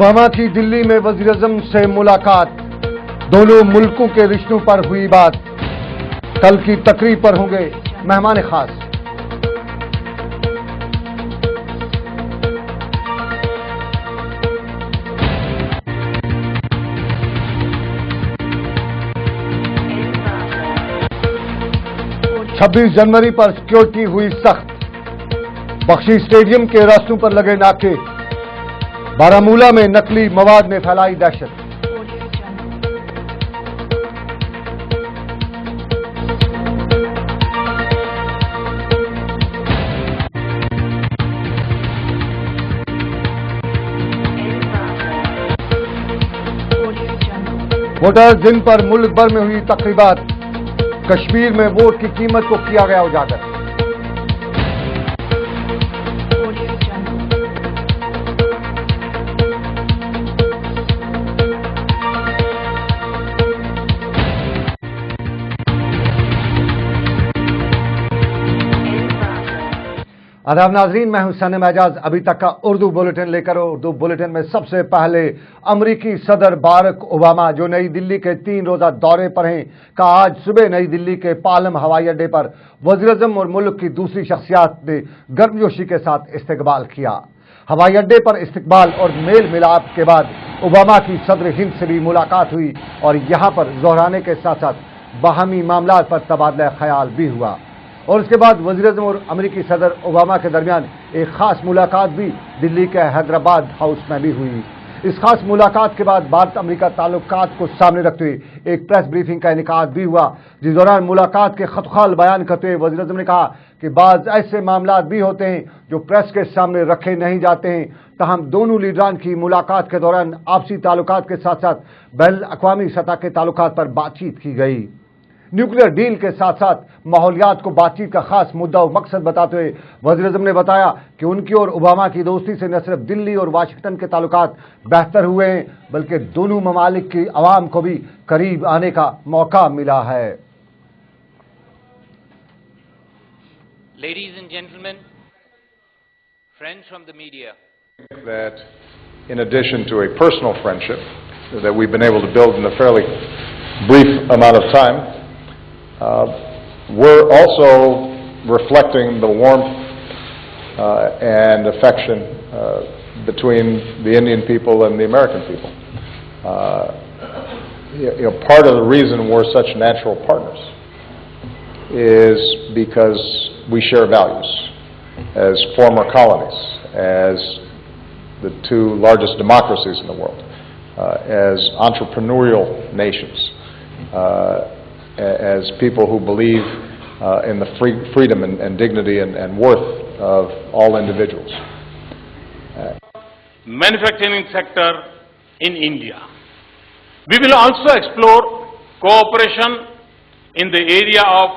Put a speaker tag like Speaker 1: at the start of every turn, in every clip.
Speaker 1: Obama की दिल्ली में वज़ीर-ए-आज़म से मुलाकात, दोनों मुल्कों के रिश्तों पर हुई बात। कल की तकरीब पर होंगे मेहमान खास। छब्बीस जनवरी पर सिक्योरिटी हुई सख्त, बख्शी स्टेडियम के रास्तों पर लगे नाके, बारामूला में नकली मवाद ने फैलाई दहशत। वोटर्स दिन पर मुल्क भर में हुई तकरीबात, कश्मीर में वोट की कीमत को किया गया उजागर। आदाब नाजरीन, मैं हूं सनम एजाज। अभी तक का उर्दू बुलेटिन लेकर उर्दू बुलेटिन में सबसे पहले अमरीकी सदर बारक ओबामा जो नई दिल्ली के 3 रोजा दौरे पर हैं का आज सुबह नई दिल्ली के पालम हवाई अड्डे पर वज़ीर-ए-आज़म और मुल्क की दूसरी शख्सियात ने गर्मजोशी के साथ इस्तकबाल किया। हवाई अड्डे पर इस्तकबाल और मेल मिलाप के बाद ओबामा की सदर हिंद से भी मुलाकात हुई और यहां पर दोहराने के साथ साथ बाहमी मामलात पर तबादला ख्याल भी हुआ। और उसके बाद वज़ीर-ए-आज़म और अमरीकी सदर ओबामा के दरमियान एक खास मुलाकात भी दिल्ली के हैदराबाद हाउस में भी हुई। इस खास मुलाकात के बाद भारत अमरीका ताल्लुकात को सामने रखते हुए एक प्रेस ब्रीफिंग का इनेकाद भी हुआ, जिस दौरान मुलाकात के खतखाल बयान करते हुए वज़ीर-ए-आज़म ने कहा कि बाज़ ऐसे मामलात भी होते हैं जो प्रेस के सामने रखे नहीं जाते हैं। तहम दोनों लीडरान की मुलाकात के दौरान आपसी ताल्लुकात के साथ साथ बैनुल अक़वामी सतह के ताल्लुकात पर बातचीत की गई। न्यूक्लियर डील के साथ साथ माहौलियात को बातचीत का खास मुद्दा और मकसद बताते हुए वज़ीर-ए-आज़म ने बताया कि उनकी और ओबामा की दोस्ती से न सिर्फ दिल्ली और वाशिंगटन के ताल्लुकात बेहतर हुए हैं बल्कि दोनों ममालिक की आवाम को भी करीब आने का मौका मिला है।
Speaker 2: Ladies and gentlemen, friends from the media.
Speaker 3: That in addition to a personal friendship that we've been able to build in a fairly brief amount of time, we're also reflecting the warmth and affection between the Indian people and the American people. Part of the reason we're such natural partners is because we share values as former colonies, as the 2 largest democracies in the world, as entrepreneurial nations, as people who believe in the freedom and dignity and worth of all individuals.
Speaker 4: Manufacturing sector in India. We will also explore cooperation in the area of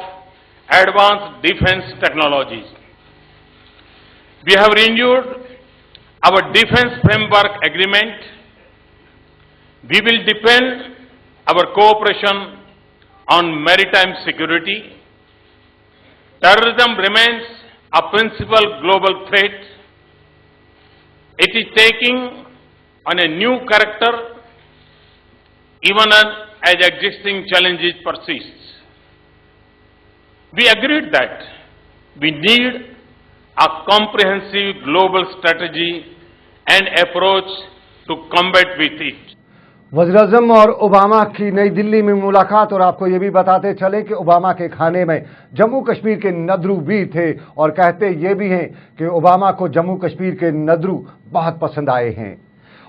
Speaker 4: advanced defense technologies. We have renewed our defense framework agreement. We will deepen our cooperation on maritime security. Terrorism remains a principal global threat. It is taking on a new character even as existing challenges persist. We agreed that we need a comprehensive global strategy and approach to combat with it.
Speaker 1: वज़ीर-ए-आज़म और Obama की नई दिल्ली में मुलाकात। और आपको ये भी बताते चले कि ओबामा के खाने में जम्मू कश्मीर के नदरू भी थे और कहते ये भी हैं कि ओबामा को जम्मू कश्मीर के नदरू बहुत पसंद आए हैं।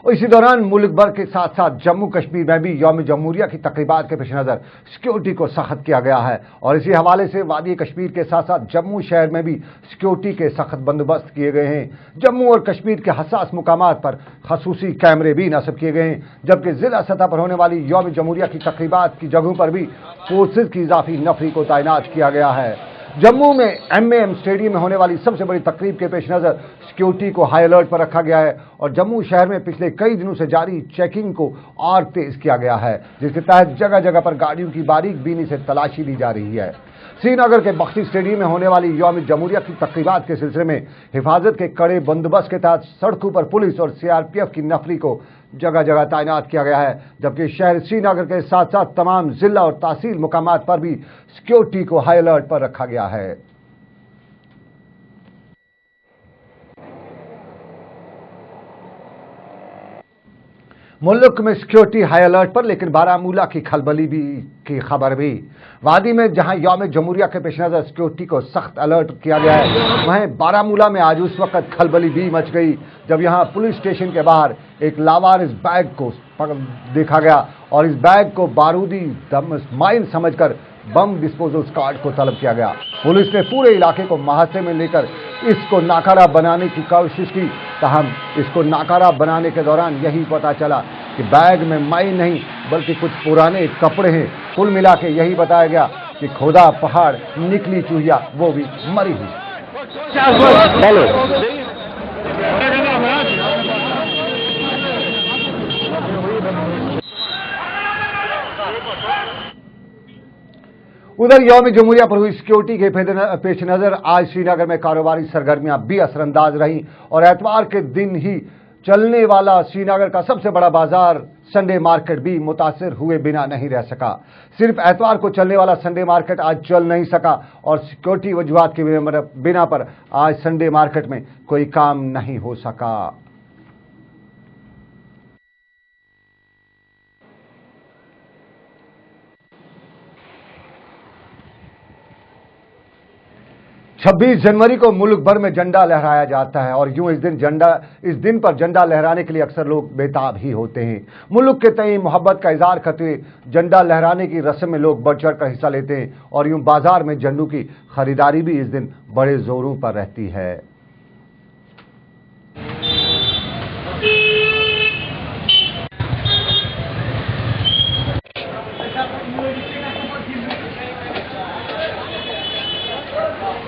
Speaker 1: और इसी दौरान मुल्क भर के साथ साथ जम्मू कश्मीर में भी यौम जमहूरिया की तकरीबात के पेश नज़र सिक्योरिटी को सख्त किया गया है। और इसी हवाले से वादी कश्मीर के साथ साथ जम्मू शहर में भी सिक्योरिटी के सख्त बंदोबस्त किए गए हैं। जम्मू और कश्मीर के हसास मुकामात पर खसूसी कैमरे भी नस्ब किए गए हैं, जबकि जिला सतह पर होने वाली यौम जमहूरिया की तकरीबात की जगहों पर भी फोर्सेज की इजाफी नफरी को तैनात किया गया है। जम्मू में एमएएम स्टेडियम में होने वाली सबसे बड़ी तकरीब के पेश नज़र सिक्योरिटी को हाई अलर्ट पर रखा गया है और जम्मू शहर में पिछले कई दिनों से जारी चेकिंग को और तेज किया गया है, जिसके तहत जगह जगह पर गाड़ियों की बारीक बीनी से तलाशी ली जा रही है। श्रीनगर के बख्शी स्टेडियम में होने वाली यौम जमहूरिया की तकरीबात के सिलसिले में हिफाजत के कड़े बंदोबस्त के तहत सड़कों पर पुलिस और सीआरपीएफ की नफरी को जगह जगह तैनात किया गया है, जबकि शहर श्रीनगर के साथ साथ तमाम जिला और तहसील मुकामात पर भी सिक्योरिटी को हाई अलर्ट पर रखा गया है। मुल्क में सिक्योरिटी हाई अलर्ट पर, लेकिन बारामूला की खलबली की खबर भी। वादी में जहां यौम जमहूरिया के पेश नजर सिक्योरिटी को सख्त अलर्ट किया गया है, वहीं बारामूला में आज उस वक्त खलबली भी मच गई जब यहां पुलिस स्टेशन के बाहर एक लावारिस बैग को देखा गया और इस बैग को बारूदी माइन समझकर बम डिस्पोजल स्क्वाड को तलब किया गया। पुलिस ने पूरे इलाके को मुहासे में लेकर इसको नाकारा बनाने की कोशिश की, ताहम इसको नाकारा बनाने के दौरान यही पता चला कि बैग में माइन नहीं बल्कि कुछ पुराने कपड़े हैं। कुल मिला के यही बताया गया कि खोदा पहाड़ निकली चूहिया, वो भी मरी हुई। उधर यौम जमहूरिया पर हुई सिक्योरिटी के पेश नजर आज श्रीनगर में कारोबारी सरगर्मियां भी असरअंदाज रहीं और एतवार के दिन ही चलने वाला श्रीनगर का सबसे बड़ा बाजार संडे मार्केट भी मुतासिर हुए बिना नहीं रह सका। सिर्फ एतवार को चलने वाला संडे मार्केट आज चल नहीं सका और सिक्योरिटी वजूहात के बिना पर आज संडे मार्केट में कोई काम नहीं हो सका। छब्बीस जनवरी को मुल्क भर में झंडा लहराया जाता है और यूं इस दिन पर झंडा लहराने के लिए अक्सर लोग बेताब ही होते हैं। मुल्क के तई मोहब्बत का इजहार करते हुए झंडा लहराने की रस्म में लोग बढ़ चढ़ कर हिस्सा लेते हैं और यूं बाजार में झंडों की खरीदारी भी इस दिन बड़े जोरों पर रहती है।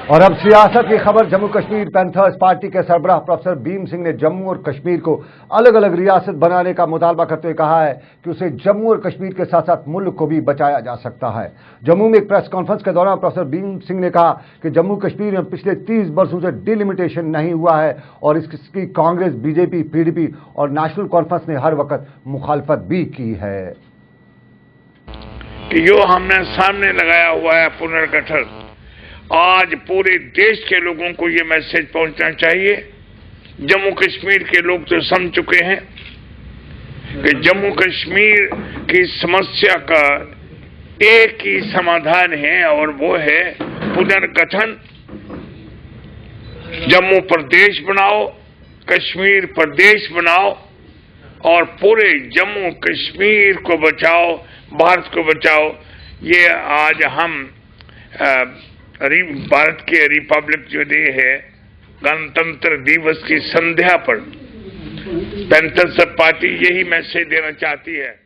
Speaker 1: और अब सियासत की खबर। जम्मू कश्मीर पैंथर्स पार्टी के सरबराह प्रोफेसर भीम सिंह ने जम्मू और कश्मीर को अलग अलग रियासत बनाने का मुतालबा करते हुए कहा है कि उसे जम्मू और कश्मीर के साथ साथ मुल्क को भी बचाया जा सकता है। जम्मू में एक प्रेस कॉन्फ्रेंस के दौरान प्रोफेसर भीम सिंह ने कहा कि जम्मू कश्मीर में पिछले 30 वर्षों से डिलिमिटेशन नहीं हुआ है और इसकी कांग्रेस, बीजेपी, पीडीपी और नेशनल कॉन्फ्रेंस ने हर वक्त मुखालफत भी की है।
Speaker 5: कि जो हमने सामने लगाया हुआ है पुनर्गठन, आज पूरे देश के लोगों को ये मैसेज पहुंचना चाहिए। जम्मू कश्मीर के लोग तो समझ चुके हैं कि जम्मू कश्मीर की समस्या का एक ही समाधान है और वो है पुनर्गठन। जम्मू प्रदेश बनाओ, कश्मीर प्रदेश बनाओ और पूरे जम्मू कश्मीर को बचाओ, भारत को बचाओ। ये आज हम भारत के रिपब्लिक जो डे है, गणतंत्र दिवस की संध्या पर पैंथर्स पार्टी यही मैसेज देना चाहती है।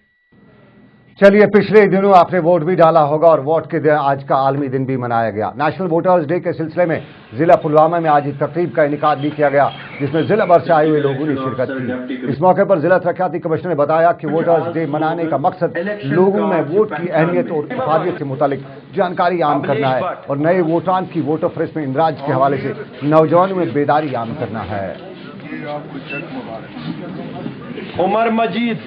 Speaker 1: चलिए, पिछले दिनों आपने वोट भी डाला होगा और वोट के दिन आज का आलमी दिन भी मनाया गया। नेशनल वोटर्स डे के सिलसिले में जिला पुलवामा में आज एक तकरीब का इनेकाद भी किया गया जिसमें जिला भर से आए हुए लोगों ने शिरकत की। इस मौके पर जिला तरक्याती कमिश्नर ने बताया कि वोटर्स डे मनाने का मकसद लोगों में वोट की अहमियत और इफादियत से मुतालिक जानकारी आम करना है और नए वोटान की वोटर फ्रेश में इंदराज के हवाले से नौजवानों में बेदारी आम करना है।
Speaker 6: उमर मजीद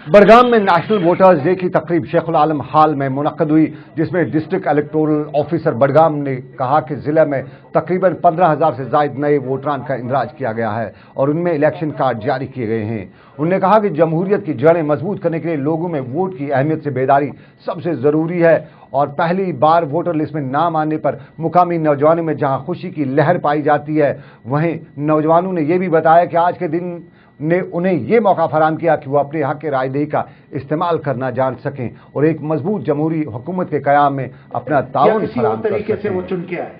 Speaker 1: बड़गाम में नेशनल वोटर्स डे की तकरीब शेखुल आलम हाल में मुनक्कद हुई, जिसमें डिस्ट्रिक्ट इलेक्टोरल ऑफिसर बड़गाम ने कहा कि जिले में तकरीबन 15,000 से ज्यादा नए वोटरान का इंदराज किया गया है और उनमें इलेक्शन कार्ड जारी किए गए हैं। उन्होंने कहा कि जमहूरियत की जड़ें मजबूत करने के लिए लोगों में वोट की अहमियत से बेदारी सबसे जरूरी है और पहली बार वोटर लिस्ट में नाम आने पर मुकामी नौजवानों में जहां खुशी की लहर पाई जाती है, वहीं नौजवानों ने यह भी बताया कि आज के दिन ने उन्हें यह मौका फराहम किया कि वो अपने हक के रायदही का इस्तेमाल करना जान सकें और एक मजबूत जमहूरी हुकूमत के क़याम में अपना ताउन फराहम कर
Speaker 6: तरीके से वो चुन के आए।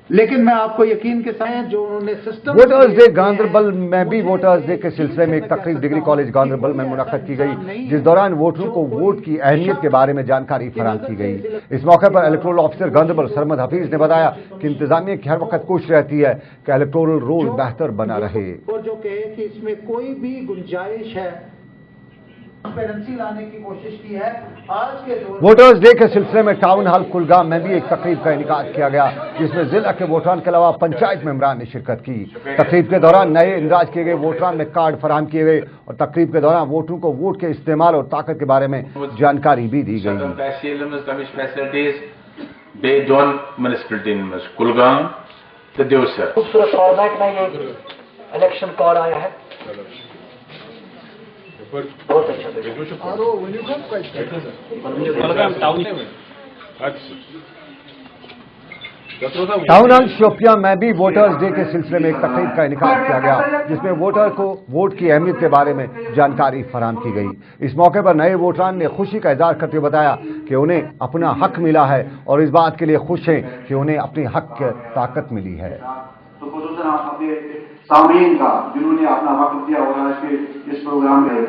Speaker 6: लेकिन मैं आपको यकीन के साथ जो उन्होंने सिस्टम
Speaker 1: वोटर्स डे गांधरबल में भी वोटर्स डे के सिलसिले में एक तकरीब डिग्री कॉलेज गांधरबल में मुनक्कद की गई, जिस दौरान वोटरों को वोट की अहमियत के बारे में जानकारी फराहम की गई। इस मौके पर इलेक्टोरल ऑफिसर गांधरबल सरमद हफीज ने बताया कि इंतजामिया की हर वक्त कोशिश रहती है कि इलेक्टोरल रोल बेहतर बना रहे
Speaker 6: और जो कहे कि इसमें कोई भी गुंजाइश है ट्रांसपेरेंसी लाने की कोशिश की है। आज के दौर
Speaker 1: वोटर्स डे के सिलसिले में टाउन हॉल कुलगाम में भी एक तकरीब का इनेकाद किया गया, जिसमें जिला के वोटरान के अलावा पंचायत मेंबरान ने शिरकत की। तकरीब के दौरान नए इंदराज किए गए वोटरान में कार्ड फराहम किए गए और तकरीब के दौरान वोटरों को वोट के इस्तेमाल और ताकत के बारे में जानकारी भी दी गई।
Speaker 7: बेजोन म्युनिसिपैलिटी में कुलगाम तो देवसर
Speaker 8: खूबसूरत फॉर्मेट में ये इलेक्शन कोड आया है, बहुत अच्छा।
Speaker 1: टाउन हॉल शोपियां में भी वोटर्स डे के सिलसिले में एक तकरीब का इनेकाद किया गया, जिसमें वोटर को वोट की अहमियत के बारे में जानकारी फराहम की गई। इस मौके पर नए वोटरान ने खुशी का इजहार करते हुए बताया कि उन्हें अपना हक मिला है और इस बात के लिए खुश हैं कि उन्हें अपने हक की ताकत मिली है।
Speaker 9: तो खुसूसन अपने सामीन का जिन्होंने अपना वक्त दिया और आज के इस प्रोग्राम में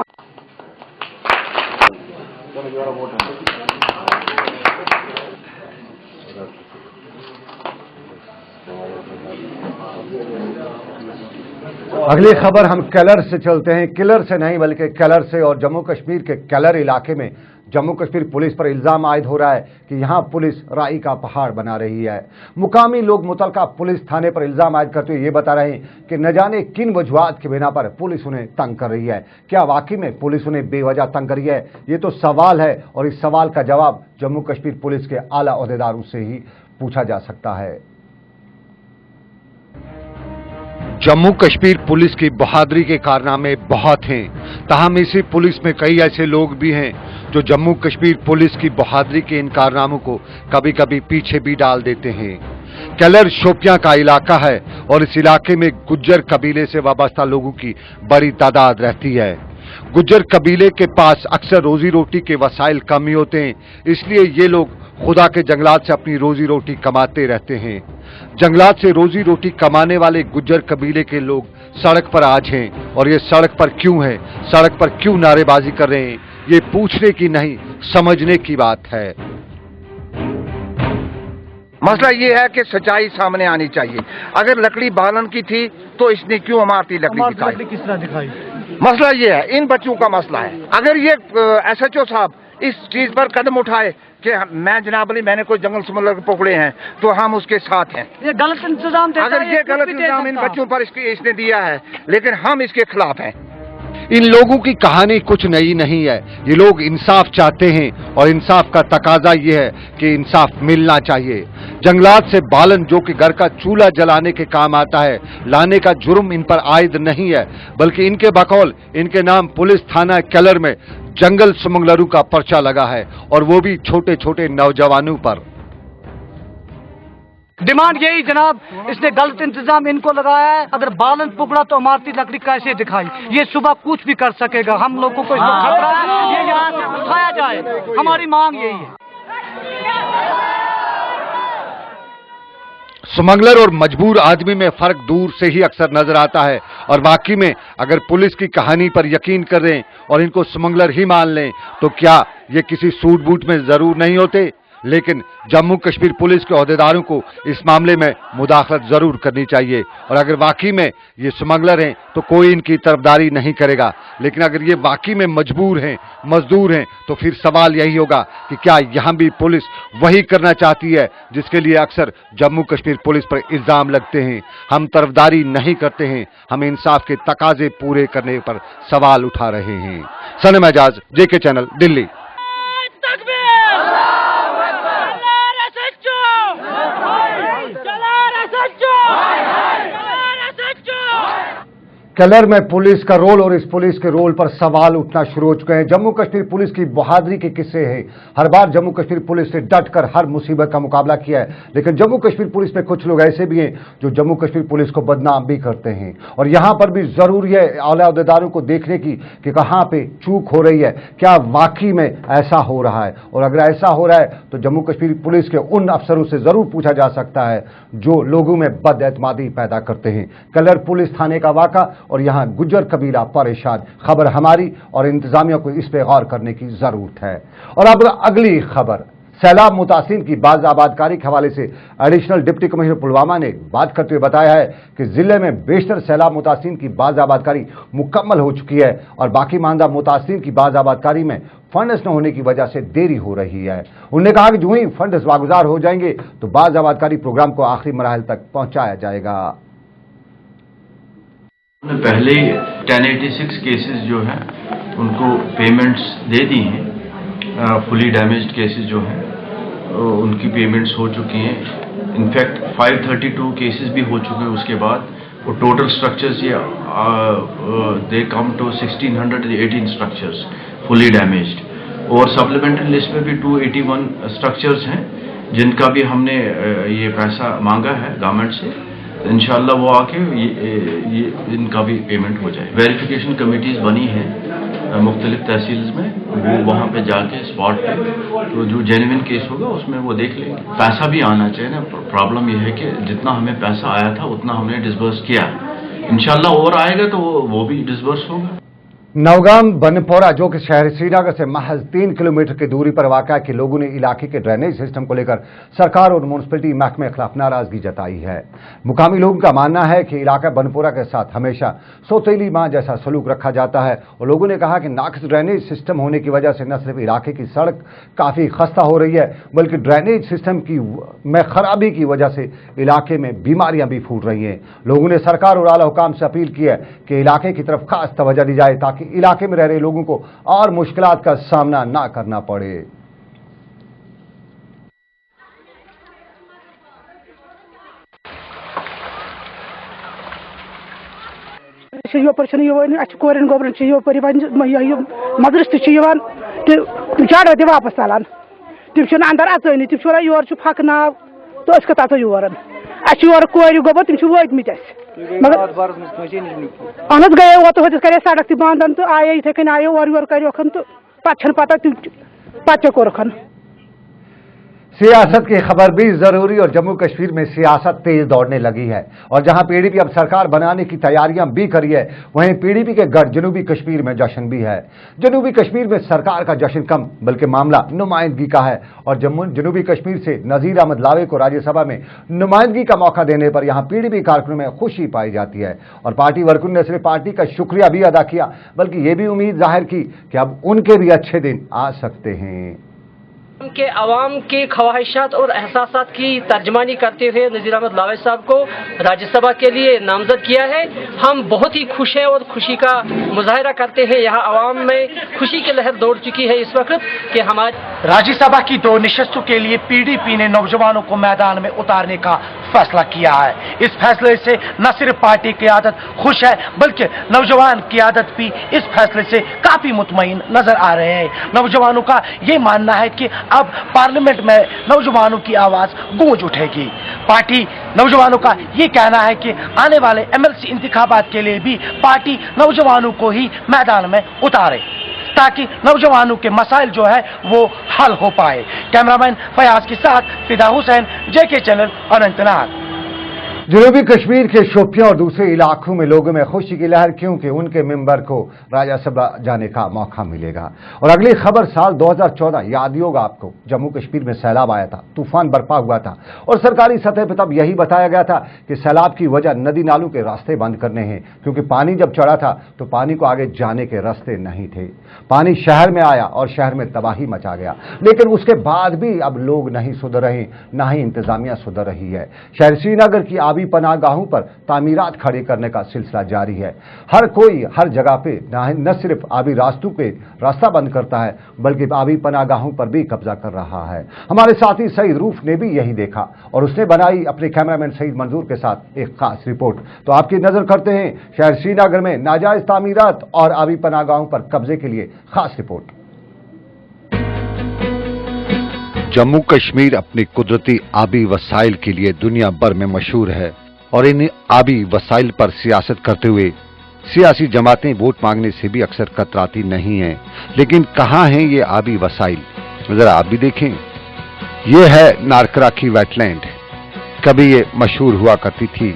Speaker 1: अगली खबर हम केलर से चलते हैं, किलर से नहीं बल्कि केलर से। और जम्मू कश्मीर के केलर इलाके में जम्मू कश्मीर पुलिस पर इल्जाम आयद हो रहा है कि यहां पुलिस राई का पहाड़ बना रही है। मुकामी लोग मुतलका पुलिस थाने पर इल्जाम आयद करते हुए ये बता रहे हैं कि न जाने किन वजूहात की बिना पर पुलिस उन्हें तंग कर रही है। क्या वाकई में पुलिस उन्हें बेवजह तंग कर रही है? ये तो सवाल है और इस सवाल का जवाब जम्मू कश्मीर पुलिस के आला ओहदेदारों से ही पूछा जा सकता है। जम्मू कश्मीर पुलिस की बहादुरी के कारनामे बहुत हैं, ताहम इसी पुलिस में कई ऐसे लोग भी हैं जो जम्मू कश्मीर पुलिस की बहादुरी के इन कारनामों को कभी कभी पीछे भी डाल देते हैं। केलर शोपियां का इलाका है और इस इलाके में गुज्जर कबीले से वाबस्ता लोगों की बड़ी तादाद रहती है। गुज्जर कबीले के पास अक्सर रोजी रोटी के वसाइल कम ही होते हैं, इसलिए ये लोग खुदा के जंगलात से अपनी रोजी रोटी कमाते रहते हैं। जंगलात से रोजी रोटी कमाने वाले गुज्जर कबीले के लोग सड़क पर आज हैं और ये सड़क पर क्यों है, सड़क पर क्यों नारेबाजी कर रहे हैं, ये पूछने की नहीं समझने की बात है।
Speaker 10: मसला ये है कि सच्चाई सामने आनी चाहिए। अगर लकड़ी बालन की थी तो इसने क्यों इमारती लकड़ी दिखाई?
Speaker 8: किस तरह दिखाई?
Speaker 10: मसला ये है, इन बच्चों का मसला है। अगर ये SHO साहब इस चीज पर कदम उठाए कि मैं जनाब अली मैंने कोई जंगल स्मगलर पकड़े हैं तो हम उसके साथ हैं।
Speaker 8: ये गलत इंतजाम देता
Speaker 10: अगर
Speaker 8: है,
Speaker 10: ये गलत इंतजाम इन बच्चों पर इसने दिया है, लेकिन हम इसके खिलाफ हैं।
Speaker 1: इन लोगों की कहानी कुछ नई नहीं है। ये लोग इंसाफ चाहते हैं और इंसाफ का तकाजा ये है कि इंसाफ मिलना चाहिए। जंगलात से बालन जो कि घर का चूल्हा जलाने के काम आता है, लाने का जुर्म इन पर आयद नहीं है, बल्कि इनके बकौल इनके नाम पुलिस थाना केलर में जंगल स्मगलरों का पर्चा लगा है और वो भी छोटे छोटे नौजवानों पर।
Speaker 8: डिमांड यही जनाब, इसने गलत इंतजाम इनको लगाया है। अगर बालन पकड़ा तो इमारती लकड़ी कैसे दिखाई? ये सुबह कुछ भी कर सकेगा। हम लोगों को इसको खतरा है, ये यहाँ से उठाया जाए, हमारी मांग यही है।
Speaker 1: स्मगलर और मजबूर आदमी में फर्क दूर से ही अक्सर नजर आता है और वाकई में अगर पुलिस की कहानी पर यकीन कर रहे हैं और इनको स्मगलर ही मान लें तो क्या ये किसी सूट बूट में जरूर नहीं होते। लेकिन जम्मू कश्मीर पुलिस के ओहदेदारों को इस मामले में मुदाखलत जरूर करनी चाहिए और अगर वाकई में ये स्मगलर हैं तो कोई इनकी तरफदारी नहीं करेगा। लेकिन अगर ये वाकई में मजबूर हैं, मजदूर हैं, तो फिर सवाल यही होगा कि क्या यहां भी पुलिस वही करना चाहती है जिसके लिए अक्सर जम्मू कश्मीर पुलिस पर इल्जाम लगते हैं। हम तरफदारी नहीं करते हैं, हम इंसाफ के तकाजे पूरे करने पर सवाल उठा रहे हैं। Sanam Ejaz, JK channel, Delhi. केलर में पुलिस का रोल और इस पुलिस के रोल पर सवाल उठना शुरू हो चुके हैं। जम्मू कश्मीर पुलिस की बहादुरी के किस्से हैं। हर बार जम्मू कश्मीर पुलिस ने डटकर हर मुसीबत का मुकाबला किया है, लेकिन जम्मू कश्मीर पुलिस में कुछ लोग ऐसे भी हैं जो जम्मू कश्मीर पुलिस को बदनाम भी करते हैं और यहां पर भी जरूरी है आला अहदेदारों को देखने की कि कहां पे चूक हो रही है, क्या वाकई में ऐसा हो रहा है। और अगर ऐसा हो रहा है तो जम्मू कश्मीर पुलिस के उन अफसरों से जरूर पूछा जा सकता है जो लोगों में बदएतमादी पैदा करते हैं। केलर पुलिस थाने का वाक़ा और यहां गुज्जर कबीला परेशान। खबर हमारी और इंतजामिया को इस पे गौर करने की जरूरत है। और अब अगली खबर सैलाब मुतासिन की बाज़ आबादकारी के हवाले से एडिशनल डिप्टी कमिश्नर पुलवामा ने बात करते हुए बताया है कि जिले में बेशतर सैलाब मुतासिन की बाज़ आबादकारी मुकम्मल हो चुकी है और बाकी मानदा मुतासिन की बाज़ आबादकारी में फंड्स न होने की वजह से देरी हो रही है। उन्होंने कहा कि जो ही फंड्स वागुजार हो जाएंगे तो बाज़ आबादकारी प्रोग्राम को आखिरी मराहल तक पहुंचाया जाएगा।
Speaker 11: पहले 1086 केसेस जो हैं उनको पेमेंट्स दे दी हैं। फुली डैमेज्ड केसेस जो हैं उनकी पेमेंट्स हो चुकी हैं। इनफैक्ट 532 केसेस भी हो चुके हैं। उसके बाद वो टोटल स्ट्रक्चर्स ये they come to 1618 structures fully damaged और सप्लीमेंट्री लिस्ट में भी 281 स्ट्रक्चर्स हैं जिनका भी हमने ये पैसा मांगा है गवर्नमेंट से। इंशाल्लाह वो आके ये इनका भी पेमेंट हो जाए। वेरिफिकेशन कमेटीज बनी हैं मुख्तलिफ तहसील्स में, वो वहाँ पे जाके स्पॉट पे तो जो जेन्युइन केस होगा उसमें वो देख लेंगे। पैसा भी आना चाहिए ना। प्रॉब्लम ये है कि जितना हमें पैसा आया था उतना हमने डिसबर्स किया। इंशाल्लाह और आएगा तो वो भी डिसबर्स होगा।
Speaker 1: नौगाम बनपोरा जो कि शहर श्रीनगर से महज 3 किलोमीटर की दूरी पर वाक़ा है कि लोगों ने इलाके के ड्रेनेज सिस्टम को लेकर सरकार और म्यूनसिपलिटी महकमे के खिलाफ नाराजगी जताई है। मुकामी लोगों का मानना है कि इलाका बनपोरा के साथ हमेशा सौतेली मां जैसा सलूक रखा जाता है और लोगों ने कहा कि नाक़िस ड्रेनेज सिस्टम होने की वजह से न सिर्फ इलाके की सड़क काफ़ी खस्ता हो रही है बल्कि ड्रेनेज सिस्टम में खराबी की वजह से इलाके में बीमारियां भी फूट रही हैं। लोगों ने सरकार और आला हुकाम से अपील की है कि इलाके की तरफ खास तवज्जो दी जाए ताकि इलाके में रह रहे लोगों को और मुश्किलात का सामना ना करना पड़े।
Speaker 12: कोरन गोबरन मदरस झाड़ो ते वापस चालान तम अंदर अचनी तम योर फक नाव तो कत अचो योर योर कोर गोबर तम वतम अहन गए ओत होतिस करे सड़क तक बंद तो आये इथे कन आये और योर करोखन तो पे पता पे कोरखन।
Speaker 1: सियासत की खबर भी जरूरी और जम्मू कश्मीर में सियासत तेज दौड़ने लगी है और जहां पीडीपी अब सरकार बनाने की तैयारियां भी करी है वहीं पीडीपी के गढ़ जनूबी कश्मीर में जश्न भी है। जनूबी कश्मीर में सरकार का जश्न कम बल्कि मामला नुमाइंदगी का है और जनूबी कश्मीर से नजीर अहमद लावे को राज्यसभा में नुमाइंदगी का मौका देने पर यहां पीडीपी कारकुनों में खुशी पाई जाती है और पार्टी वर्करों ने सिर्फ पार्टी का शुक्रिया भी अदा किया बल्कि ये भी उम्मीद जाहिर की कि अब उनके भी अच्छे दिन आ सकते हैं।
Speaker 13: के अवाम की ख्वाहिशात और एहसासात की तर्जमानी करते हुए नज़ीर अहमद लावे साहब को राज्यसभा के लिए नामजद किया है। हम बहुत ही खुश हैं और खुशी का मुजाहरा करते हैं। यहाँ अवाम में खुशी की लहर दौड़ चुकी है इस वक्त कि हमारे
Speaker 8: राज्यसभा की 2 निशस्तों के लिए पीडीपी ने नौजवानों को मैदान में उतारने का फैसला किया है। इस फैसले से न सिर्फ पार्टी की आदत खुश है बल्कि नौजवान की आदत भी इस फैसले से काफी मुतमईन नजर आ रहे हैं। नौजवानों का ये मानना है कि अब पार्लियामेंट में नौजवानों की आवाज गूंज उठेगी। पार्टी नौजवानों का ये कहना है कि आने वाले एमएलसी इंतखाबात के लिए भी पार्टी नौजवानों को ही मैदान में उतारे ताकि नौजवानों के मसाइल जो है वो हल हो पाए। कैमरामैन फयाज के साथ फिदा हुसैन, जेके चैनल, अनंतनाग।
Speaker 1: जनूबी कश्मीर के शोपियां और दूसरे इलाकों में लोगों में खुशी की लहर क्योंकि उनके मेंबर को राज्यसभा जाने का मौका मिलेगा। और अगली खबर साल 2014 याद ही होगा आपको, जम्मू कश्मीर में सैलाब आया था, तूफान बरपा हुआ था और सरकारी सतह पर तब यही बताया गया था कि सैलाब की वजह नदी नालों के रास्ते बंद करने हैं क्योंकि पानी जब चढ़ा था तो पानी को आगे जाने के रास्ते नहीं थे। पानी शहर में आया और शहर में तबाही मचा गया लेकिन उसके बाद भी अब लोग नहीं सुधर रहे, ना ही इंतजामिया सुधर रही है। शहर श्रीनगर की आबी पनाहगाहों पर तामीरात खड़ी करने का सिलसिला जारी है। हर कोई हर जगह पे न सिर्फ आबी रास्तों पे रास्ता बंद करता है बल्कि आबी पनाहगाहों पर भी कब्जा कर रहा है। हमारे साथी सईद रूफ ने भी यही देखा और उसने बनाई अपने कैमरामैन सईद मंजूर के साथ एक खास रिपोर्ट। तो आपकी नजर करते हैं शहर श्रीनगर में नाजायज तामीरात और आबी पनाहगाहों पर कब्जे के लिए खास रिपोर्ट।
Speaker 14: जम्मू कश्मीर अपनी कुदरती आबी वसाइल के लिए दुनिया भर में मशहूर है और इन आबी वसाइल पर सियासत करते हुए सियासी जमातें वोट मांगने से भी अक्सर कतराती नहीं हैं। लेकिन कहाँ हैं ये आबी वसाइल, जरा आप भी देखें। ये है नारकरा की वेटलैंड। कभी ये मशहूर हुआ करती थी,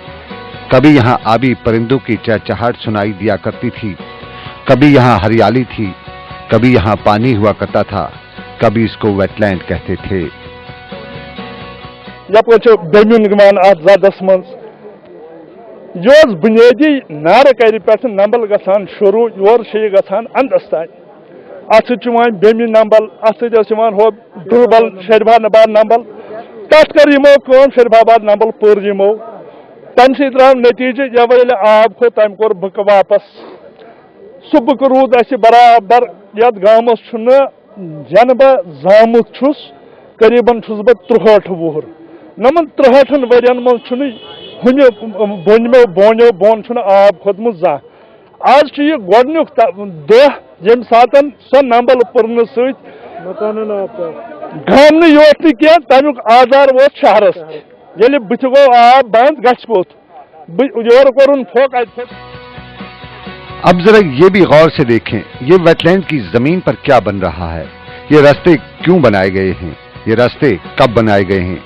Speaker 14: कभी यहाँ आबी परिंदों की चहचहाहट सुनाई दिया करती थी, कभी यहाँ हरियाली थी, कभी यहाँ पानी हुआ करता था कभी इसको वेटलैंड कहते थे।
Speaker 15: बेमिन जदस मज बुनियादी नार कर पे नंबल गसान शुरू योर गसान अंदस तान अत बेमिन नंबल अत हो दुर्बल शरीफाबाद नंबल तथ कर शरीफाबाद नंबल पुर यमो तम द्राव नतीजे जब आब खो तम कोर बुक वापस सह बुक रूद बराबर यथ गामस जन बह जामुत छुस करीबन छुस बह 63 वुहर नमन 63 वरियन मज बोनमो बोन आब खोदमुत जा आज यह गोडनुक दह यम सातन सो नंबल पुरन गाम योत कह तमुक आधार वो शहरस ये बुथ गो आब बंद गोत योर कोरुन फोक
Speaker 14: अब जरा ये भी गौर से देखें, ये वेटलैंड की जमीन पर क्या बन रहा है, ये रास्ते क्यों बनाए गए हैं, ये रास्ते कब बनाए गए हैं।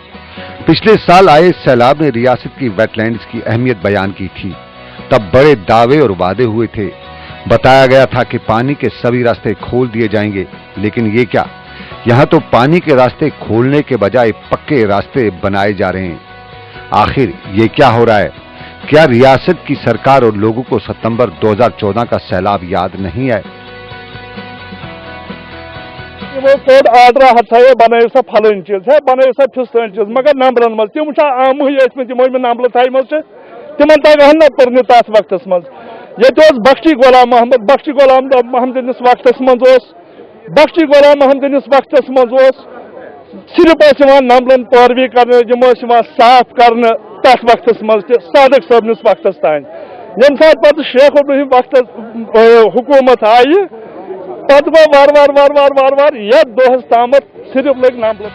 Speaker 14: पिछले साल आए सैलाब ने रियासत की वेटलैंड्स की अहमियत बयान की थी। तब बड़े दावे और वादे हुए थे, बताया गया था कि पानी के सभी रास्ते खोल दिए जाएंगे, लेकिन ये क्या, यहाँ तो पानी के रास्ते खोलने के बजाय पक्के रास्ते बनाए जा रहे हैं। आखिर ये क्या हो रहा है? क्या रियासत की सरकार और लोगों को सितंबर 2014 का सैलाब याद नहीं है?
Speaker 15: आर्डर हथा बन सा फलन चीज है बन सा फिस्तन चीज मगर नंबरन मज तम आम तमो नंबल थम तिम तगह ना पुरन तथ वक्त मज ये बख्शी गुलाम महमद वक्त मज बख्शी गुलाम महमद वक्त मज सिर्फ नंबलन पैरवी कर साफ कर तथ वक्त मज सादक सबनस वक्त तान यम सात पे शेख इब्राहिम वक्त हुकूमत आई पत गो वार वार वार वार वार वार यह दोहस तामत सिर्फ लग नंबल।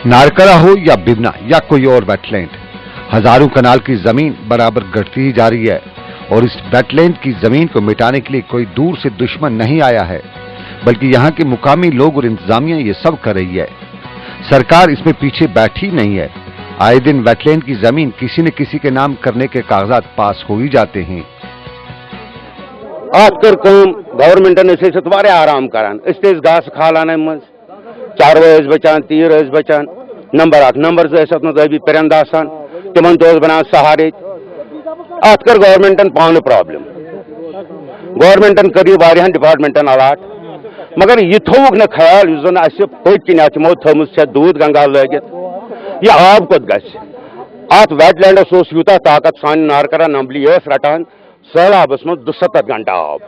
Speaker 14: नारकरा हो या बिबना या कोई और वेटलैंड, हजारों कनाल की जमीन बराबर घटती ही जा रही है और इस वेटलैंड की जमीन को मिटाने के लिए कोई दूर से दुश्मन नहीं आया है, बल्कि यहाँ के मुकामी लोग और इंतजामिया ये सब कर रही है। सरकार इसमें पीछे बैठी नहीं है। आए दिन वेटलैंड की जमीन किसी न किसी के नाम करने के कागजात पास हो ही जाते हैं।
Speaker 16: कर गवर्नमेंटन वारिया आराम करान घास खालान मज चारवे बचान तीर बचान नंबर 8 नंबर 2 अभी परिंद आसान तिमन तो बना सहारे अत कर गवर्नमेंटन पान प्रॉब्लम गवर्नमेंटन कर वारियान डिपार्टमेंटन अलाट मगर यह थोक न ख्याल जन पत किन तमो थम दूध गंगा लगित यह आब कोत गत वेटलैंडस यूता ताकत सान नारकरा नंबली रटान सैलाबस मज 270 घंटा आब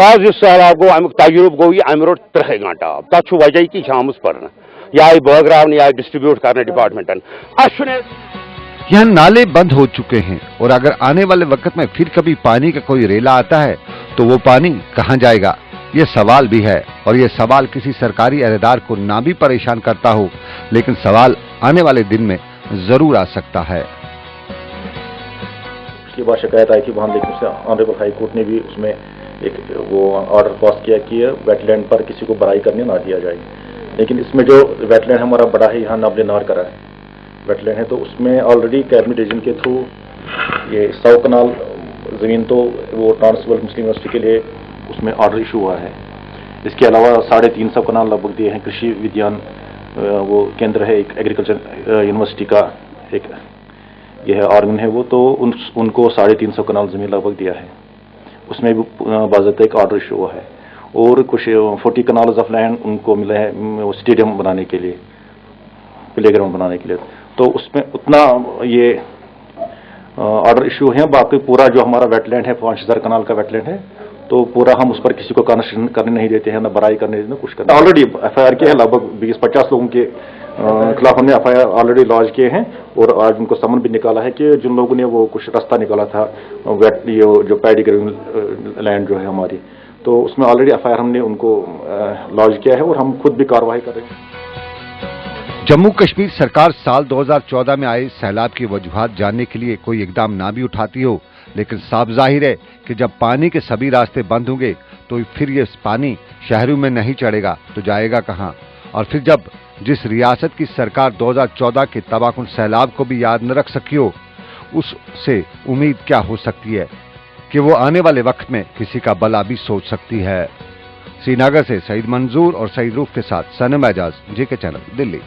Speaker 16: आज यह सैलाब गो अमुक तजुर्ब गो यह अम रोट 3 घंटा आब तथ वजह कि शाम पर यह बगरावन यह डिस्ट्रीब्यूट करने डिपार्टमेंटन
Speaker 14: यहाँ नाले बंद हो चुके हैं और अगर आने वाले वक्त में फिर कभी पानी का कोई रेला आता है तो वो पानी कहाँ जाएगा, ये सवाल भी है। और ये सवाल किसी सरकारी अहदेदार को ना भी परेशान करता हो, लेकिन सवाल आने वाले दिन में जरूर आ सकता है।
Speaker 17: उसके बाद शिकायत आई थी वहाँ, लेकिन उससे ऑनरेबल हाई कोर्ट ने भी उसमें एक वो ऑर्डर पास किया कि वेटलैंड पर किसी को बराई करने ना दिया जाए। लेकिन इसमें जो वेटलैंड हमारा बड़ा है, यहाँ नाबले नारकरा है वेटलैंड है, तो उसमें ऑलरेडी कैबिनेट डिवीजन के थ्रू ये 100 कनाल ज़मीन तो वो ट्रांसवर्ल मुस्लिम यूनिवर्सिटी के लिए उसमें ऑर्डर इशू हुआ है। इसके अलावा 350 कनाल लगभग दिए हैं कृषि विज्ञान वो केंद्र है, एक एग्रीकल्चर यूनिवर्सिटी का एक ये है ऑर्गन है वो, तो उनको 350 कनाल ज़मीन लगभग दिया है। उसमें भी बाज़ाब्ता एक ऑर्डर इशू हुआ है। और कुछ 40 कनाल्स ऑफ लैंड उनको मिला है स्टेडियम बनाने के लिए, प्ले ग्राउंड बनाने के लिए, तो उसमें उतना ये ऑर्डर इशू है। बाकी पूरा जो हमारा वेटलैंड है 5000 कनाल का वेटलैंड है, तो पूरा हम उस पर किसी को कनेक्शन करने नहीं देते हैं, ना बराई करने देते हैं, कुछ करते। ऑलरेडी FIR किया है, लगभग 20-50 लोगों के खिलाफ हमने FIR ऑलरेडी लॉन्च किए हैं और आज उनको समन भी निकाला है कि जिन लोगों ने वो कुछ रास्ता निकाला था जो पैडी ग्राउंड लैंड जो है हमारी, तो उसमें ऑलरेडी FIR हमने उनको लॉन्च किया है और हम खुद भी कार्रवाई कर रहे हैं।
Speaker 14: जम्मू कश्मीर सरकार साल 2014 में आए सैलाब की वजूहात जानने के लिए कोई इकदाम ना भी उठाती हो, लेकिन साफ जाहिर है कि जब पानी के सभी रास्ते बंद होंगे तो फिर ये पानी शहरों में नहीं चढ़ेगा तो जाएगा कहां। और फिर जब जिस रियासत की सरकार 2014 के तबाहकुन सैलाब को भी याद न रख सकी हो, उससे उम्मीद क्या हो सकती है कि वो आने वाले वक्त में किसी का भला भी सोच सकती है। श्रीनगर से सईद मंजूर और सईद रूफ के साथ सनम एजाज, जेके चैनल, दिल्ली।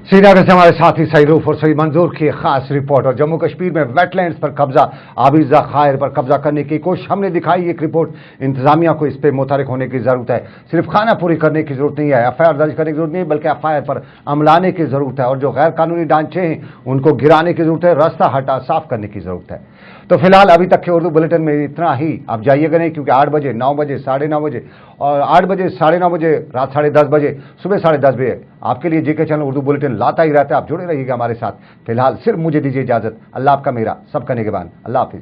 Speaker 1: श्रीनगर से हमारे साथी सईद रूफ और सईद मंजूर की खास रिपोर्ट। और जम्मू कश्मीर में वेटलैंड्स पर कब्जा, आबी ज़खायर पर कब्जा करने की कोशिश हमने दिखाई। एक रिपोर्ट इंतजामिया को इस पर मुतहरिक होने की जरूरत है। सिर्फ खाना पूरी करने की जरूरत नहीं है, एफआईआर दर्ज करने की जरूरत नहीं है, बल्कि एफआईआर पर अमलाने की जरूरत है। और जो गैर कानूनी ढांचे हैं उनको गिराने की जरूरत है, रास्ता हटा साफ करने की जरूरत है। तो फिलहाल अभी तक के उर्दू बुलेटिन में इतना ही। आप जाइएगा नहीं, क्योंकि 8 बजे, 9 बजे, 9:30 बजे और 8 बजे, 9:30 बजे, रात 10:30 बजे, सुबह 10:30 बजे आपके लिए जेके चैनल उर्दू बुलेटिन लाता ही रहता है। आप जुड़े रहिएगा हमारे साथ। फिलहाल सिर्फ मुझे दीजिए इजाजत। अल्लाह आपका मेरा सबका निगहबान। अल्लाह हाफिज।